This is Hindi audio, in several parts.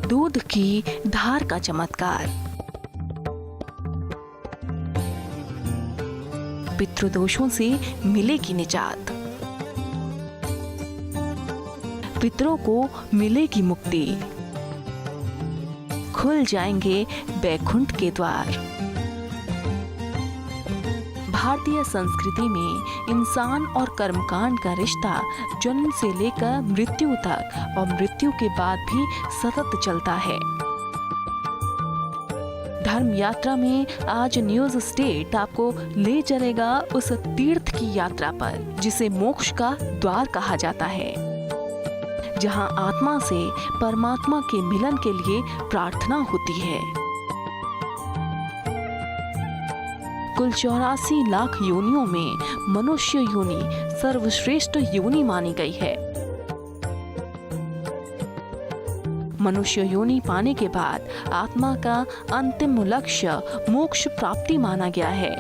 दूध की धार का चमत्कार। पितृदोषों से मिलेगी निजात, पितरों को मिलेगी मुक्ति, खुल जाएंगे बैकुंठ के द्वार। भारतीय संस्कृति में इंसान और कर्मकांड का रिश्ता जन्म से लेकर मृत्यु तक और मृत्यु के बाद भी सतत चलता है। धर्म यात्रा में आज न्यूज स्टेट आपको ले चलेगा उस तीर्थ की यात्रा पर जिसे मोक्ष का द्वार कहा जाता है, जहां आत्मा से परमात्मा के मिलन के लिए प्रार्थना होती है। कुल 84 लाख योनियों में मनुष्य योनि सर्वश्रेष्ठ योनि मानी गई है। मनुष्य योनि पाने के बाद आत्मा का अंतिम लक्ष्य मोक्ष प्राप्ति माना गया है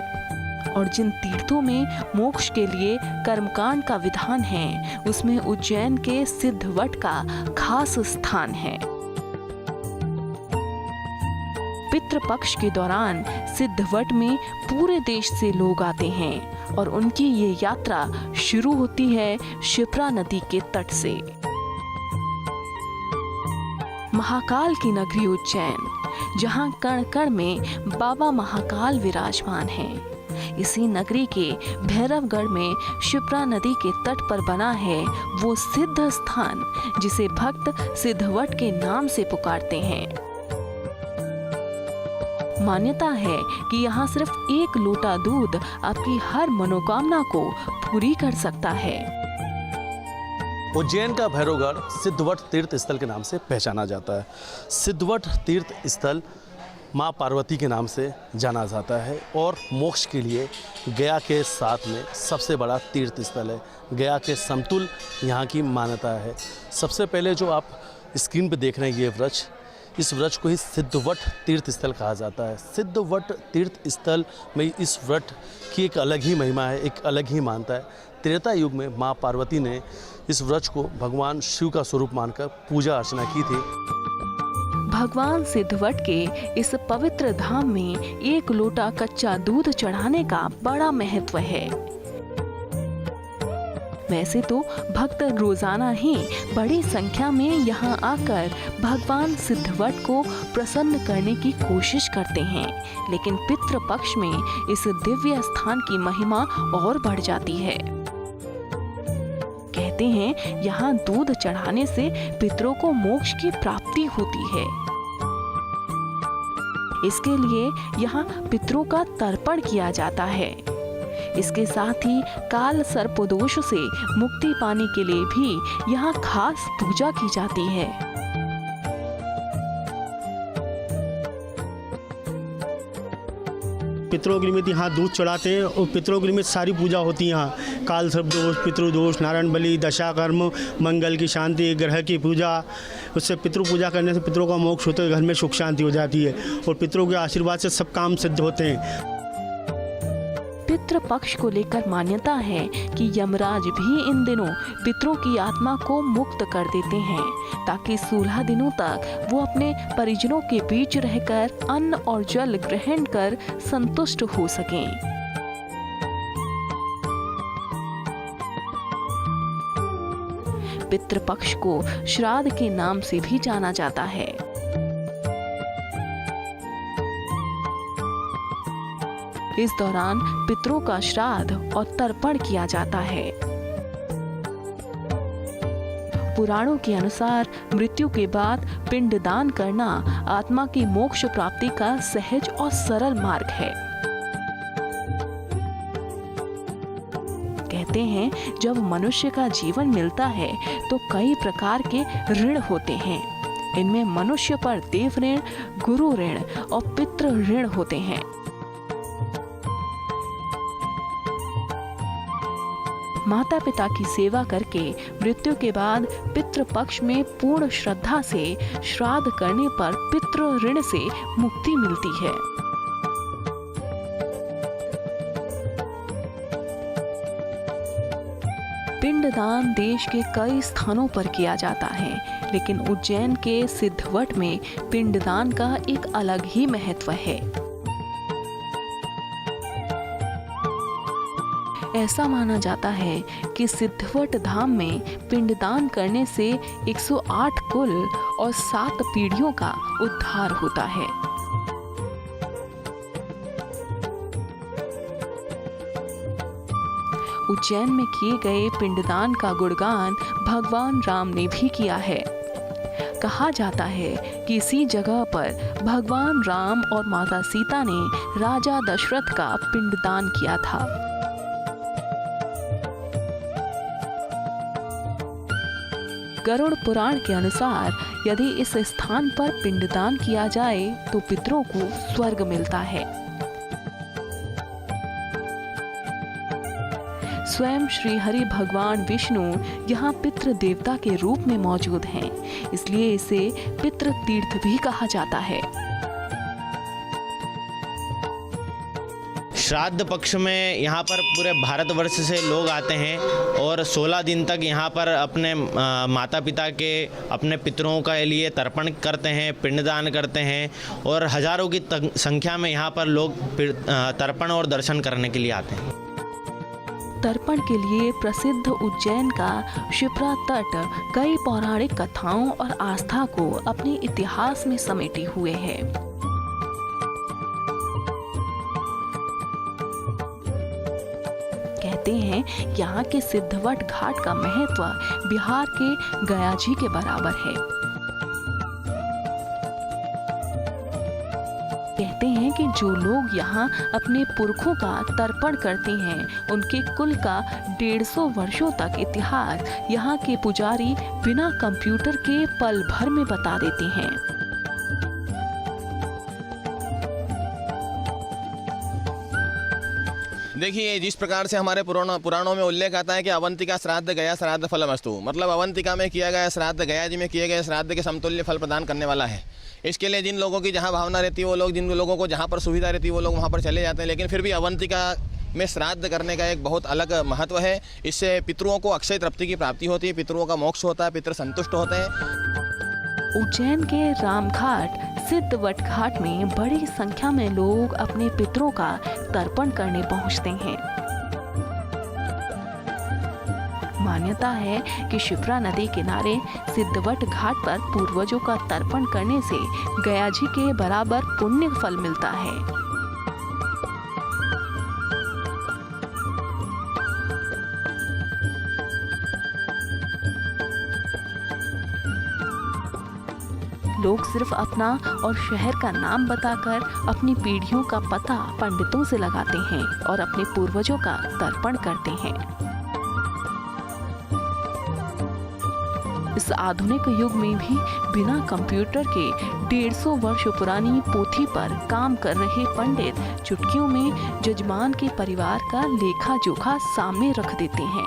और जिन तीर्थों में मोक्ष के लिए कर्मकांड का विधान है उसमें उज्जैन के सिद्धवट का खास स्थान है। पितृपक्ष के दौरान सिद्धवट में पूरे देश से लोग आते हैं और उनकी ये यात्रा शुरू होती है शिप्रा नदी के तट से। महाकाल की नगरी उज्जैन, जहां कण कण में बाबा महाकाल विराजमान हैं। इसी नगरी के भैरवगढ़ में शिप्रा नदी के तट पर बना है वो सिद्ध स्थान जिसे भक्त सिद्धवट के नाम से पुकारते हैं। मान्यता है कि यहाँ सिर्फ एक लोटा दूध आपकी हर मनोकामना को पूरी कर सकता है। उज्जैन का भैरवगढ़ सिद्धवट तीर्थ स्थल के नाम से पहचाना जाता है। सिद्धवट तीर्थ स्थल माँ पार्वती के नाम से जाना जाता है और मोक्ष के लिए गया के साथ में सबसे बड़ा तीर्थ स्थल है। गया के समतुल यहाँ की मान्यता है। सबसे पहले जो आप स्क्रीन पर देख रहे हैं ये वृक्ष, इस वृक्ष को ही सिद्धवट तीर्थ स्थल कहा जाता है। सिद्धवट तीर्थ स्थल में इस वृक्ष की एक अलग ही महिमा है, एक अलग ही मान्यता है। त्रेता युग में माँ पार्वती ने इस वृक्ष को भगवान शिव का स्वरूप मानकर पूजा अर्चना की थी। भगवान सिद्धवट के इस पवित्र धाम में एक लोटा कच्चा दूध चढ़ाने का बड़ा महत्व है। वैसे तो भक्त रोजाना ही बड़ी संख्या में यहाँ आकर भगवान सिद्धवट को प्रसन्न करने की कोशिश करते हैं, लेकिन पितृ पक्ष में इस दिव्य स्थान की महिमा और बढ़ जाती है। कहते हैं यहाँ दूध चढ़ाने से पितरों को मोक्ष की प्राप्ति होती है। इसके लिए यहाँ पितरों का तर्पण किया जाता है। इसके साथ ही काल सर्पदोष से मुक्ति पाने के लिए भी यहाँ खास पूजा की जाती है। पितरों के निमित्त यहाँ दूध चढ़ाते हैं और पितरों के निमित्त सारी पूजा होती है। यहाँ काल सर्पदोष, पितृदोष, नारायण बलि, दशाकर्म, मंगल की शांति, ग्रह की पूजा, उससे पितृ पूजा करने से पितरों का मोक्ष होता है, घर में सुख शांति हो जाती है और पितरों के आशीर्वाद से सब काम सिद्ध होते हैं। पितृ पक्ष को लेकर मान्यता है कि यमराज भी इन दिनों पितरों की आत्मा को मुक्त कर देते हैं ताकि 16 दिनों तक वो अपने परिजनों के बीच रहकर अन्न और जल ग्रहण कर संतुष्ट हो सकें। पितृ पक्ष को श्राद्ध के नाम से भी जाना जाता है। इस दौरान पितरों का श्राद्ध और तर्पण किया जाता है। पुराणों के अनुसार मृत्यु के बाद पिंडदान करना आत्मा की मोक्ष प्राप्ति का सहज और सरल मार्ग है। कहते हैं जब मनुष्य का जीवन मिलता है तो कई प्रकार के ऋण होते हैं। इनमें मनुष्य पर देव ऋण, गुरु ऋण और पितृ ऋण होते हैं। माता पिता की सेवा करके मृत्यु के बाद पितृ पक्ष में पूर्ण श्रद्धा से श्राद्ध करने पर पितृ ऋण से मुक्ति मिलती है। पिंडदान देश के कई स्थानों पर किया जाता है। लेकिन उज्जैन के सिद्धवट में पिंडदान का एक अलग ही महत्व है। ऐसा माना जाता है कि सिद्धवट धाम में पिंडदान करने से 108 कुल और 7 पीढ़ियों का उद्धार होता है। उज्जैन में किए गए पिंडदान का गुणगान भगवान राम ने भी किया है। कहा जाता है कि इसी जगह पर भगवान राम और माता सीता ने राजा दशरथ का पिंडदान किया था। गरुड़ पुराण के अनुसार यदि इस स्थान पर पिंडदान किया जाए तो पितरों को स्वर्ग मिलता है। स्वयं श्री हरि भगवान विष्णु यहाँ पितृ देवता के रूप में मौजूद हैं, इसलिए इसे पितृ तीर्थ भी कहा जाता है। श्राद्ध पक्ष में यहाँ पर पूरे भारतवर्ष से लोग आते हैं और 16 दिन तक यहाँ पर अपने माता पिता के अपने पितरों के लिए तर्पण करते हैं, पिंडदान करते हैं और हजारों की संख्या में यहाँ पर लोग तर्पण और दर्शन करने के लिए आते हैं। तर्पण के लिए प्रसिद्ध उज्जैन का शिप्रा तट कई पौराणिक कथाओं और आस्था को अपने इतिहास में समेटे हुए है। कहते हैं यहाँ के सिद्धवट घाट का महत्व बिहार के गया जी के बराबर है। कहते हैं कि जो लोग यहाँ अपने पुरखों का तर्पण करते हैं उनके कुल का 150 वर्षों तक इतिहास यहाँ के पुजारी बिना कंप्यूटर के पल भर में बता देते हैं। देखिए, जिस प्रकार से हमारे पुराणों में उल्लेख आता है कि अवंतिका श्राद्ध गया श्राद्ध फलमस्तु, मतलब अवंतिका में किया गया श्राद्ध गया जी में किए गए श्राद्ध के समतुल्य फल प्रदान करने वाला है। इसके लिए जिन लोगों की जहाँ भावना रहती है वो लोग, जिन लोगों को जहाँ पर सुविधा रहती है वो लोग वहाँ पर चले जाते हैं, लेकिन फिर भी अवंतिका में श्राद्ध करने का एक बहुत अलग महत्व है। इससे पितरों को अक्षय तृप्ति की प्राप्ति होती है, पितरों का मोक्ष होता है, पितर संतुष्ट होते हैं। उज्जैन के रामघाट सिद्धवट घाट में बड़ी संख्या में लोग अपने पितरों का तर्पण करने पहुंचते हैं। मान्यता है कि शिप्रा नदी किनारे सिद्धवट घाट पर पूर्वजों का तर्पण करने से गया जी के बराबर पुण्य फल मिलता है। लोग सिर्फ अपना और शहर का नाम बताकर अपनी पीढ़ियों का पता पंडितों से लगाते हैं और अपने पूर्वजों का तर्पण करते हैं। इस आधुनिक युग में भी बिना कंप्यूटर के 150 वर्ष पुरानी पोथी पर काम कर रहे पंडित चुटकियों में जजमान के परिवार का लेखा जोखा सामने रख देते हैं।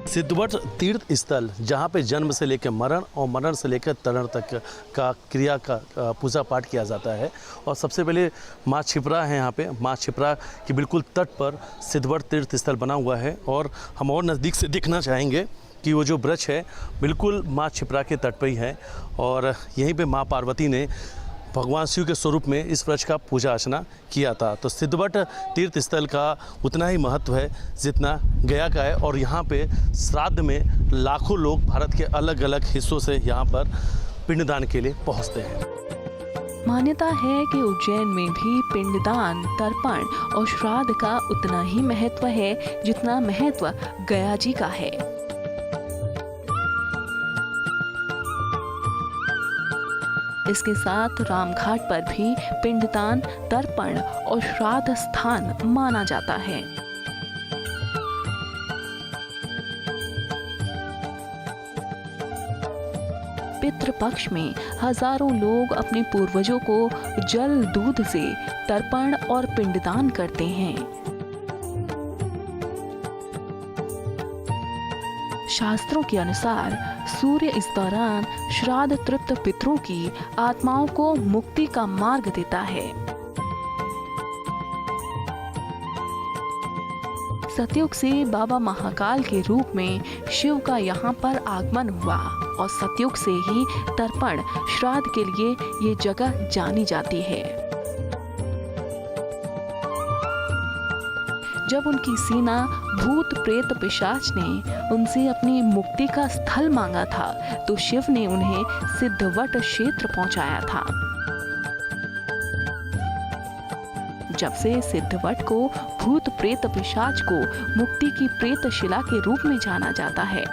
सिद्धवट तीर्थ स्थल जहाँ पे जन्म से लेकर मरण और मरण से लेकर तरण तक का क्रिया का पूजा पाठ किया जाता है। और सबसे पहले माँ क्षिप्रा है, यहाँ पे माँ क्षिप्रा के बिल्कुल तट पर सिद्धवट तीर्थ स्थल बना हुआ है। और हम और नज़दीक से देखना चाहेंगे कि वो जो वृक्ष है बिल्कुल माँ क्षिप्रा के तट पर ही है और यहीं पे माँ पार्वती ने भगवान शिव के स्वरूप में इस वृक्ष का पूजा अर्चना किया था। तो सिद्धवट तीर्थ स्थल का उतना ही महत्व है जितना गया का है। और यहाँ पे श्राद्ध में लाखों लोग भारत के अलग अलग हिस्सों से यहाँ पर पिंडदान के लिए पहुँचते हैं। मान्यता है कि उज्जैन में भी पिंडदान, तर्पण और श्राद्ध का उतना ही महत्व है जितना महत्व गया जी का है। इसके साथ रामघाट पर भी पिंडदान, तर्पण और श्राद्ध स्थान माना जाता है। पितृपक्ष में हजारों लोग अपने पूर्वजों को जल दूध से तर्पण और पिंडदान करते हैं। शास्त्रों के अनुसार सूर्य इस दौरान श्राद्ध तृप्त पितरों की आत्माओं को मुक्ति का मार्ग देता है। सतयुग से बाबा महाकाल के रूप में शिव का यहाँ पर आगमन हुआ और सतयुग से ही तर्पण श्राद्ध के लिए ये जगह जानी जाती है। जब उनकी सेना भूत प्रेत पिशाच ने उनसे अपनी मुक्ति का स्थल मांगा था तो शिव ने उन्हें सिद्धवट क्षेत्र पहुंचाया था। जब से सिद्धवट को भूत प्रेत पिशाच को मुक्ति की प्रेत शिला के रूप में जाना जाता है।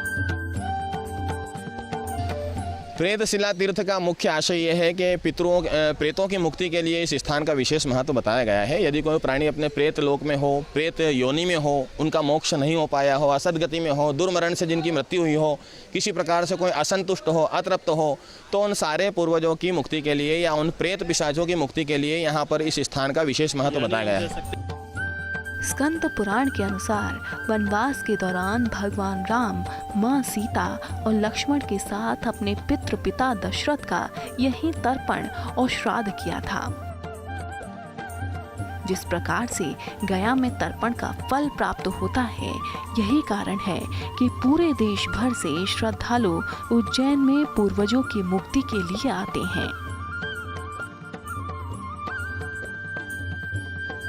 प्रेतशिला तीर्थ का मुख्य आशय यह है कि प्रेतों की मुक्ति के लिए इस स्थान का विशेष महत्व बताया गया है। यदि कोई प्राणी अपने प्रेत लोक में हो, प्रेत योनि में हो, उनका मोक्ष नहीं हो पाया हो, असदगति में हो, दुर्मरण से जिनकी मृत्यु हुई हो, किसी प्रकार से कोई असंतुष्ट हो, अतृप्त हो, तो उन सारे पूर्वजों की मुक्ति के लिए या उन प्रेत पिशाचों की मुक्ति के लिए यहाँ पर इस स्थान का विशेष महत्व बताया गया है। स्कंद पुराण के अनुसार वनवास के दौरान भगवान राम मां सीता और लक्ष्मण के साथ अपने पिता दशरथ का यही तर्पण और श्राद्ध किया था। जिस प्रकार से गया में तर्पण का फल प्राप्त होता है, यही कारण है कि पूरे देश भर से श्रद्धालु उज्जैन में पूर्वजों की मुक्ति के लिए आते हैं।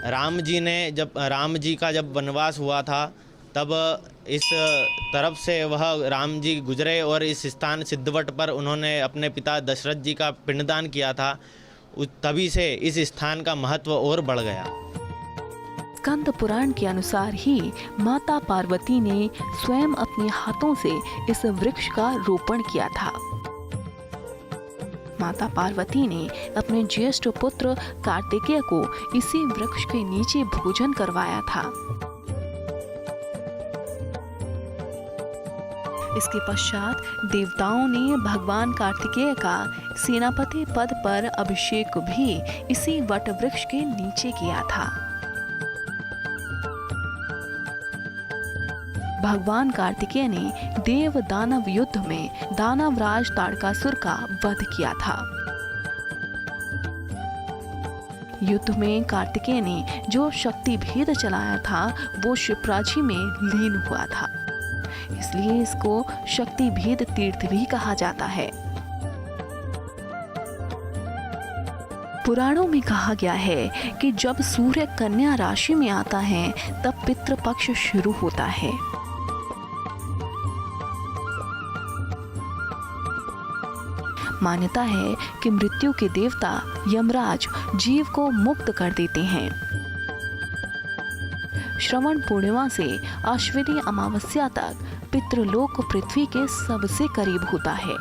राम जी का जब वनवास हुआ था तब इस तरफ से वह राम जी गुजरे और इस स्थान सिद्धवट पर उन्होंने अपने पिता दशरथ जी का पिंडदान किया था। तभी से इस स्थान का महत्व और बढ़ गया। स्कंद पुराण के अनुसार ही माता पार्वती ने स्वयं अपने हाथों से इस वृक्ष का रोपण किया था। माता पार्वती ने अपने ज्येष्ठ पुत्र कार्तिकेय को इसी वृक्ष के नीचे भोजन करवाया था। इसके पश्चात देवताओं ने भगवान कार्तिकेय का सेनापति पद पर अभिषेक भी इसी वट वृक्ष के नीचे किया था। भगवान कार्तिकेय ने देव दानव युद्ध में दानवराज ताड़कासुर का वध किया था। युद्ध में कार्तिकेय ने जो शक्ति भेद चलाया था वो शिप्राजी में लीन हुआ था, इसलिए इसको शक्ति भेद तीर्थ भी कहा जाता है। पुराणों में कहा गया है कि जब सूर्य कन्या राशि में आता है तब पितृपक्ष शुरू होता है। मान्यता है कि मृत्यु के देवता यमराज जीव को मुक्त कर देते हैं। श्रवण पूर्णिमा से अश्विनी अमावस्या तक पितृलोक पृथ्वी के सबसे करीब होता है।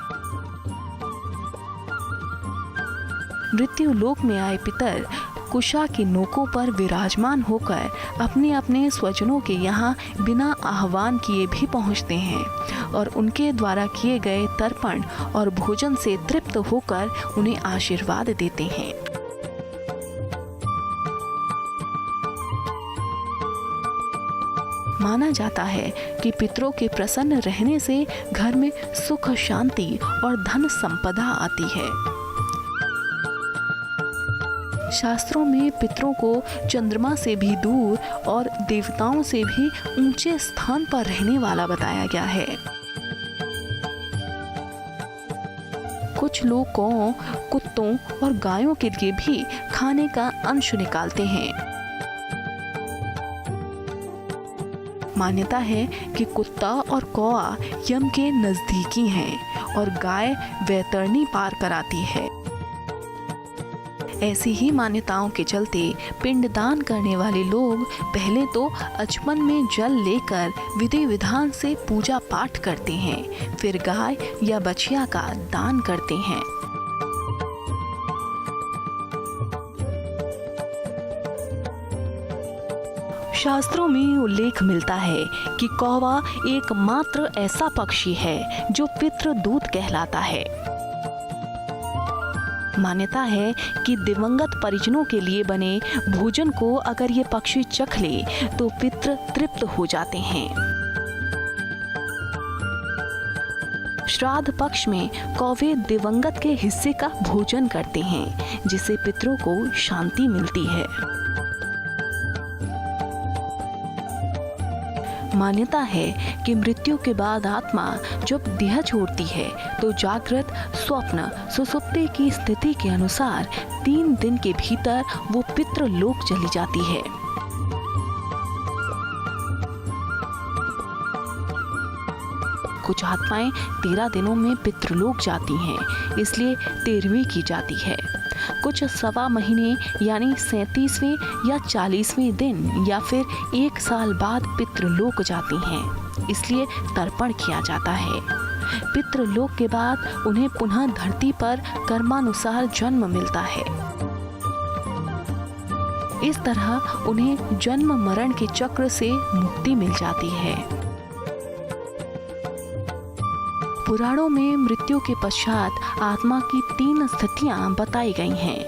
मृत्यु लोक में आए पितर कुशा की नोकों पर विराजमान होकर अपने अपने स्वजनों के यहाँ बिना आह्वान किए भी पहुँचते हैं और उनके द्वारा किए गए तर्पण और भोजन से तृप्त होकर उन्हें आशीर्वाद देते हैं। माना जाता है कि पितरों के प्रसन्न रहने से घर में सुख शांति और धन संपदा आती है। शास्त्रों में पितरों को चंद्रमा से भी दूर और देवताओं से भी ऊंचे स्थान पर रहने वाला बताया गया है। कुछ लोग गौओं, कुत्तों और गायों के लिए भी खाने का अंश निकालते हैं। मान्यता है कि कुत्ता और कौआ यम के नजदीकी हैं और गाय वैतरणी पार कराती है। ऐसी ही मान्यताओं के चलते पिंडदान करने वाले लोग पहले तो अचमन में जल लेकर विधि विधान से पूजा पाठ करते हैं, फिर गाय या बछिया का दान करते हैं। शास्त्रों में उल्लेख मिलता है कि कौवा एकमात्र ऐसा पक्षी है जो पितृदूत कहलाता है। मान्यता है कि दिवंगत परिजनों के लिए बने भोजन को अगर ये पक्षी चख ले तो पितृ तृप्त हो जाते हैं। श्राद्ध पक्ष में कौवे दिवंगत के हिस्से का भोजन करते हैं, जिससे पितरों को शांति मिलती है। मान्यता है कि मृत्यु के बाद आत्मा जब देह छोड़ती है तो जागृत, स्वप्न, सुसुप्ति की स्थिति के अनुसार 3 दिन के भीतर वो पितृलोक चली जाती है। कुछ आत्माएं 13 दिनों में पितृलोक जाती हैं, इसलिए 13वीं की जाती है। कुछ सवा महीने यानी 37वें या 40वें दिन या फिर 1 साल बाद पितृलोक जाती हैं, इसलिए तर्पण किया जाता है। पितृलोक के बाद उन्हें पुनः धरती पर कर्मानुसार जन्म मिलता है। इस तरह उन्हें जन्म मरण के चक्र से मुक्ति मिल जाती है। पुराणों में मृत्यु के पश्चात आत्मा की 3 स्थितियां बताई गई हैं।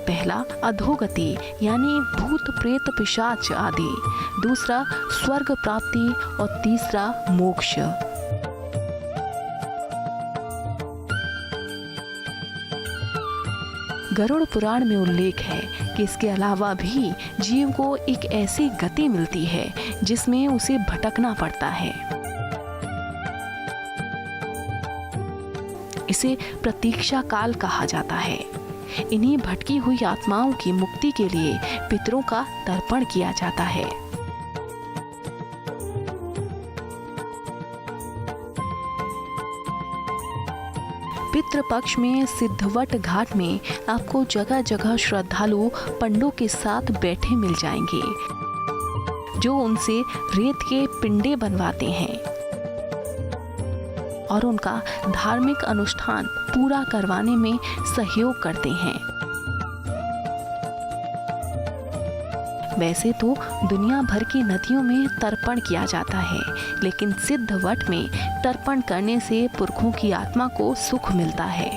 पहला अधोगति यानी भूत प्रेत पिशाच आदि, दूसरा स्वर्ग प्राप्ति और तीसरा मोक्ष। गरुड़ पुराण में उल्लेख है कि इसके अलावा भी जीव को एक ऐसी गति मिलती है जिसमें उसे भटकना पड़ता है। इसे प्रतीक्षा काल कहा जाता है। इन्हीं भटकी हुई आत्माओं की मुक्ति के लिए पितरों का तर्पण किया जाता है। पितृपक्ष में सिद्धवट घाट में आपको जगह जगह श्रद्धालु पंडों के साथ बैठे मिल जाएंगे, जो उनसे रेत के पिंडे बनवाते हैं और उनका धार्मिक अनुष्ठान पूरा करवाने में सहयोग करते हैं। वैसे तो दुनिया भर की नदियों में तर्पण किया जाता है, लेकिन सिद्धवट में तर्पण करने से पुरखों की आत्मा को सुख मिलता है।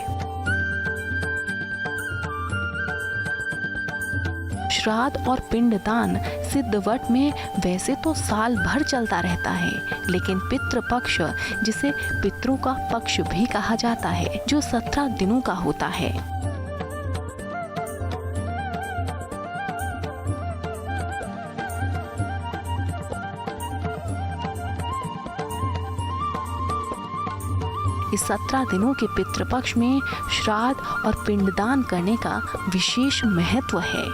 श्राद्ध और पिंडदान सिद्धवट में वैसे तो साल भर चलता रहता है, लेकिन पितृपक्ष, जिसे पितरों का पक्ष भी कहा जाता है, जो 17 दिनों का होता है। इस 17 दिनों के पितृपक्ष में श्राद्ध और पिंडदान करने का विशेष महत्व है।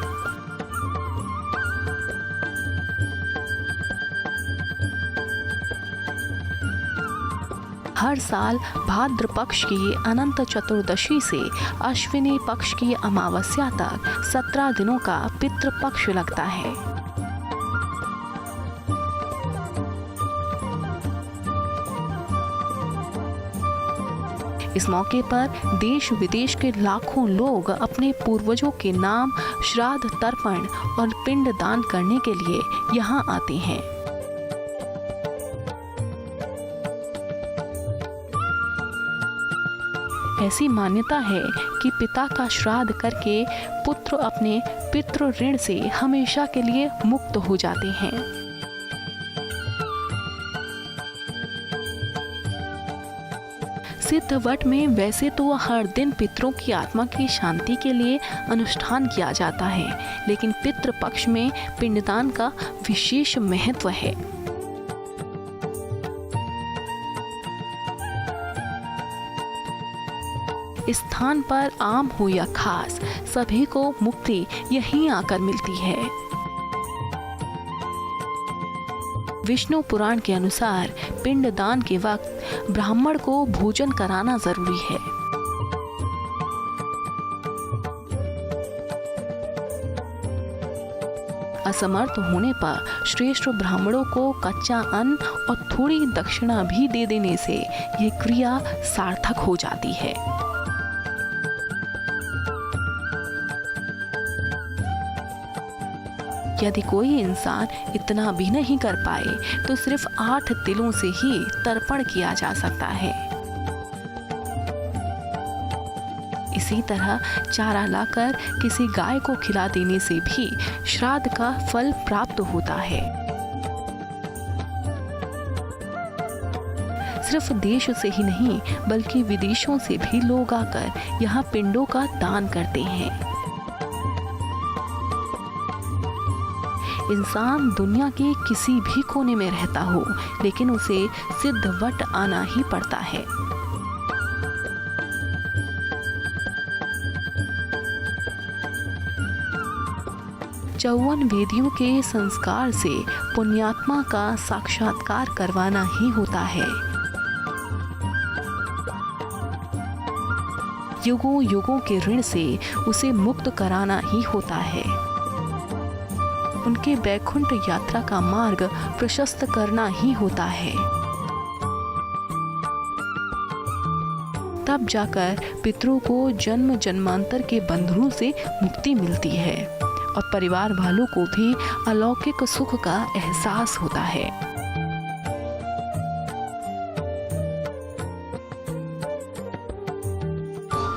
हर साल भाद्र पक्ष की अनंत चतुर्दशी से अश्विनी पक्ष की अमावस्या तक 17 दिनों का पितृपक्ष लगता है। इस मौके पर देश विदेश के लाखों लोग अपने पूर्वजों के नाम श्राद्ध, तर्पण और पिंड दान करने के लिए यहाँ आते हैं। ऐसी मान्यता है कि पिता का श्राद्ध करके पुत्र अपने पितृ ऋण से हमेशा के लिए मुक्त हो जाते हैं। सिद्धवट में वैसे तो हर दिन पितरों की आत्मा की शांति के लिए अनुष्ठान किया जाता है, लेकिन पितृ पक्ष में पिंडदान का विशेष महत्व है। इस स्थान पर आम हो या खास, सभी को मुक्ति यहीं आकर मिलती है। विष्णु पुराण के अनुसार पिंडदान के वक्त ब्राह्मण को भोजन कराना जरूरी है। असमर्थ होने पर श्रेष्ठ ब्राह्मणों को कच्चा अन्न और थोड़ी दक्षिणा भी दे देने से यह क्रिया सार्थक हो जाती है। यदि कोई इंसान इतना भी नहीं कर पाए तो सिर्फ 8 तिलों से ही तर्पण किया जा सकता है। इसी तरह चारा लाकर किसी गाय को खिला देने से भी श्राद्ध का फल प्राप्त होता है। सिर्फ देश से ही नहीं बल्कि विदेशों से भी लोग आकर यहाँ पिंडों का दान करते हैं। इंसान दुनिया के किसी भी कोने में रहता हो, लेकिन उसे सिद्धवट आना ही पड़ता है। चौवन वेदियों के संस्कार से पुण्यात्मा का साक्षात्कार करवाना ही होता है। युगों युगों के ऋण से उसे मुक्त कराना ही होता है। उनके वैकुंठ यात्रा का मार्ग प्रशस्त करना ही होता है। तब जाकर पितरों को जन्म जन्मांतर के बंधनों से मुक्ति मिलती है और परिवार वालों को भी अलौकिक सुख का एहसास होता है।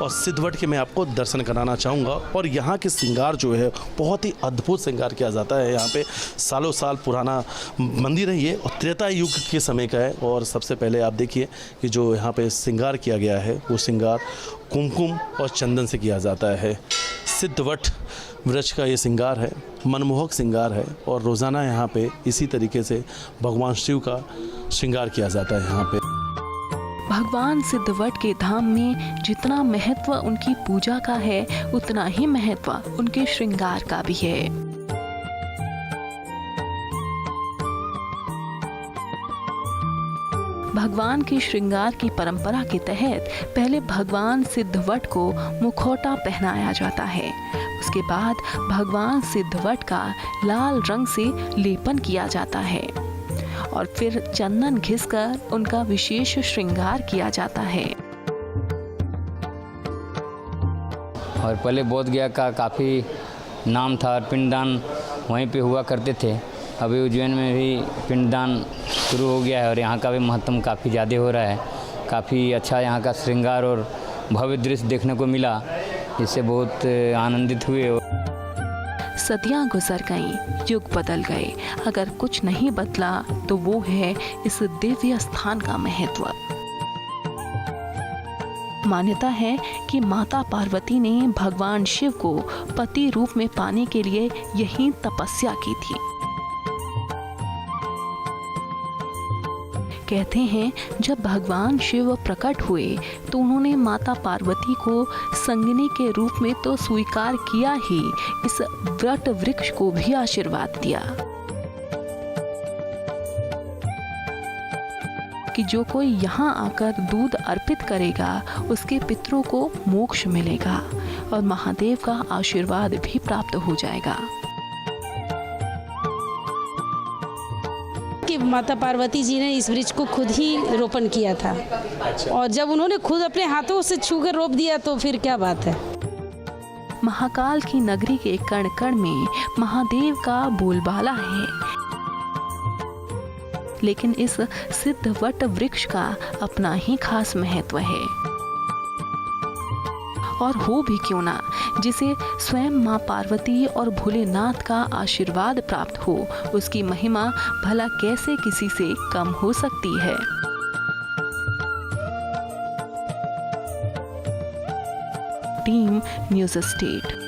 और सिद्धवट के मैं आपको दर्शन कराना चाहूँगा। और यहाँ के श्रृंगार जो है बहुत ही अद्भुत श्रृंगार किया जाता है। यहाँ पे सालों साल पुराना मंदिर है ये, और त्रेता युग के समय का है। और सबसे पहले आप देखिए कि जो यहाँ पे श्रृंगार किया गया है वो श्रृंगार कुमकुम और चंदन से किया जाता है। सिद्धवट वृक्ष का ये श्रृंगार है, मनमोहक श्रृंगार है। और रोज़ाना यहाँ पे इसी तरीके से भगवान शिव का श्रृंगार किया जाता है। यहाँ पे भगवान सिद्धवट के धाम में जितना महत्व उनकी पूजा का है, उतना ही महत्व उनके श्रृंगार का भी है। भगवान के श्रृंगार की परंपरा के तहत पहले भगवान सिद्धवट को मुखौटा पहनाया जाता है। उसके बाद भगवान सिद्धवट का लाल रंग से लेपन किया जाता है और फिर चंदन घिसकर उनका विशेष श्रृंगार किया जाता है। और पहले बोध गया का काफ़ी नाम था और पिंडदान वहीं पे हुआ करते थे। अभी उज्जैन में भी पिंडदान शुरू हो गया है और यहाँ का भी महत्व काफ़ी ज़्यादा हो रहा है। काफ़ी अच्छा यहाँ का श्रृंगार और भव्य दृश्य देखने को मिला, इससे बहुत आनंदित हुए। सदियां गुजर गईं, युग बदल गए, अगर कुछ नहीं बदला तो वो है इस दिव्य स्थान का महत्व। मान्यता है कि माता पार्वती ने भगवान शिव को पति रूप में पाने के लिए यही तपस्या की थी। कहते हैं जब भगवान शिव प्रकट हुए तो उन्होंने माता पार्वती को संगिनी के रूप में तो स्वीकार किया ही, इस वट वृक्ष को भी आशीर्वाद दिया कि जो कोई यहाँ आकर दूध अर्पित करेगा उसके पितरों को मोक्ष मिलेगा और महादेव का आशीर्वाद भी प्राप्त हो जाएगा। कि माता पार्वती जी ने इस वृक्ष को खुद ही रोपण किया था। और जब उन्होंने खुद अपने हाथों से छूकर रोप दिया तो फिर क्या बात है। महाकाल की नगरी के कण कण में महादेव का बोलबाला है, लेकिन इस सिद्धवट वृक्ष का अपना ही खास महत्व है। और हो भी क्यों ना, जिसे स्वयं माँ पार्वती और भोलेनाथ का आशीर्वाद प्राप्त हो, उसकी महिमा भला कैसे किसी से कम हो सकती है। Team news state.